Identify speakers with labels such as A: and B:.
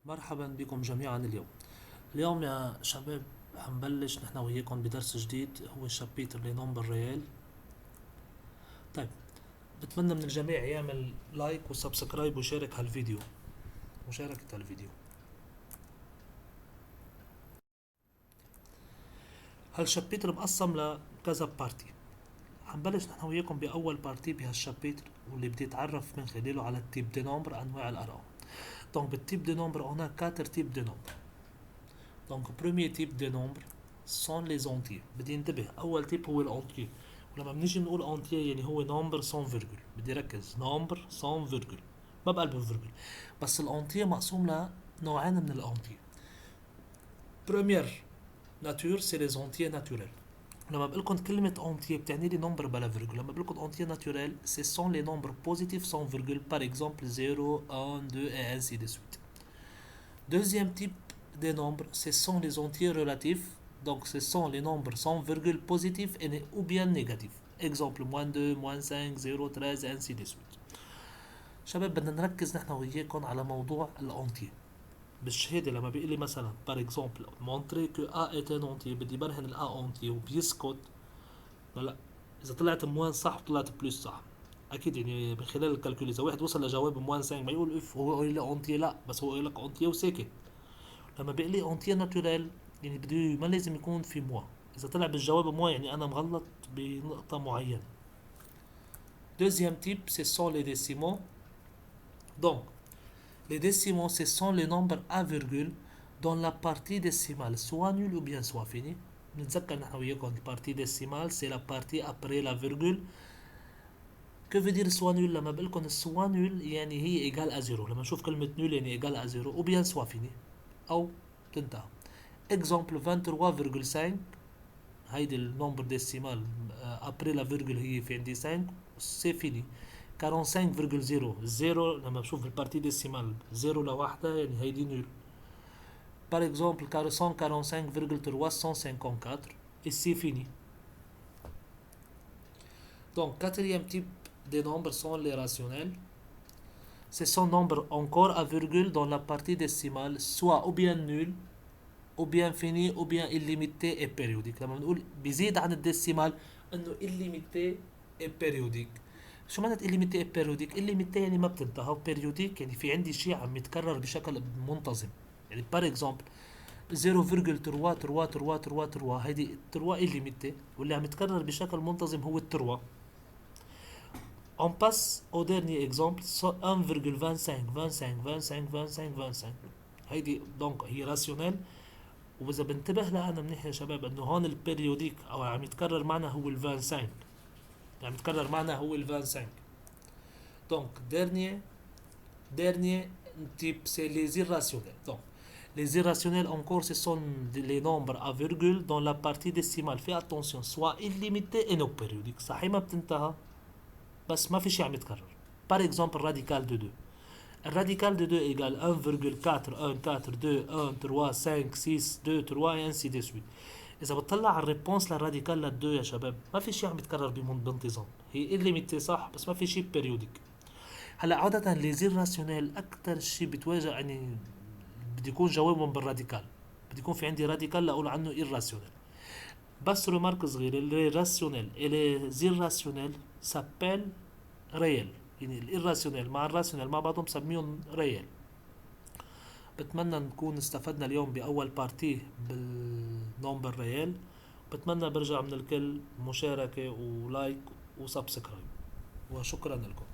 A: مرحبا بكم جميعا اليوم يا شباب هنبلش نحن وياكم بدرس جديد هو شابيتر لي نومبر ريال. طيب، بتمنى من الجميع يعمل لايك وسبسكرايب ويشارك هالفيديو هالشابيتر مقسم لكذا بارتي. هنبلش نحن وياكم بأول بارتي بهالشابيتر واللي بدي اتعرف من خلاله على التيب دي نومبر، أنواع الأرقام. Donc بالتيب دي نومبر هناك 4 تيب دي نومبر. Donc premier type de nombre sont les entiers. بدي انتبه، أول تيب هو الانتيي، ولما بنيجي نقول انتيي يعني هو نمبر sans فيرجول. بدي ركز، نمبر sans فيرجول، ما بقلبه فيرجول. بس الانتيي مقسوم لنوعين من الانتيي. بريمير ناتور سي لي انتيي ناتوريل. لما بقول لكم كلمة انتيي بتعني لي نمبر بلا فيرجول. لما بقول لكم انتيي ناتوريل سي سون لي نمبر بوزيتيف sans فيرجول، par exemple 0 1 2 et ainsi de suite. Deuxième type des nombres, ce sont les entiers relatifs, donc ce sont les nombres sans virgule positifs ou bien négatifs. Exemple, moins 2, moins 5, 0, 13, ainsi de suite. شباب بدنا نركز نحن وياكم على موضوع الانتي. بالشهاده لما بيقول لي مثلا par exemple montrer que A est un entier، بدي برهن ال A entier وبيسكت. لا، اذا طلعت موان صح وطلعت بلس صح اكيد، يعني من خلال الكالكول اذا واحد وصل لجواب موان 5 ما يقول اف، هو يقول لي انتي، لا بس هو يقول لك انتي وساكت. لما بيقول لي انتي ناتوريل يعني بده ما لازم يكون في موا. اذا طلع بالجواب موا يعني انا مغلط بنقطة معينة. Deuxième type, ce sont les décimaux. Donc, les décimaux, ce sont les nombres à virgule dont la partie décimale soit nulle ou bien soit finie. نتذكر نحن وياكم البارتي décimale c'est la partie après la virgule. Que veut dire soit nul؟ لما بقول لكم soit nul يعني هي ايجال à zéro. لما نشوف كلمة nul يعني ايجال à zéro ou bien soit finie او تنتهي. Exemple 23,5، هيدي النمبر ديسيمال ابري لا فيرجول هي في عندي 5 سي فيني. 45,0 0 لما بشوف البارتي ديسيمال 0 لوحدها يعني هيدي نول. Par exemple 445,354 et c'est fini. Donc quatrième type des nombres sont les rationnels. Ce sont nombres encore à virgule dont la partie décimale soit ou bien nulle ou bien fini ou bien illimité et périodique. لما بنقول بيزيد عن الديسيمال انه illimité et périodique. شو معنات illimité et périodique؟ illimité يعني ما بتنتهى، وبيريوديك يعني في عندي شيء عم يتكرر بشكل منتظم. يعني بار اكزومبل 0,33333 هيدي التروا illimité، واللي عم يتكرر بشكل منتظم هو التروا. On passe au dernier exemple 1,25 25 25 25 25. هيدي دونك هي راسيونيل. واذا بنتبه لها انا منيح يا شباب انه هون البيريوديك او عم يتكرر معنا هو ال 25، عم يتكرر معنا هو ال 25. Donc dernier type c'est les irrationnels. Donc les irrationnels encore ce sont les nombres à virgule dont la partie décimale fait attention soit illimitée et non périodique. صحيح ما بتنتهى بس ما في شيء عم يتكرر. Par exemple radical de 2. الراديكال de 2 égale 1,4 1 4 2 1 3 5 6 2 3 et ainsi de suite. إذا بتطلع على الريبونس للراديكال لل2 يا شباب ما في شيء عم يتكرر بانتظام، هي illimitée صح بس ما في شيء بيريوديك. هلا عادة ليزير راسيونيل أكثر شيء بتواجه يعني بدي يكون جوابهم بالراديكال، بدي يكون في عندي راديكال لأقول عنه irrationnel. بس ريمارك صغيرة، لي راسيونيل et les irrationnels s'appellent réels. يعني الإيراسيونيل مع الراسيونيل مع بعضهم سميهم ريال. بتمنى نكون استفدنا اليوم بأول بارتي بالنمبر ريال. بتمنى برجع من الكل مشاركة ولايك وسبسكرايب، وشكرا لكم.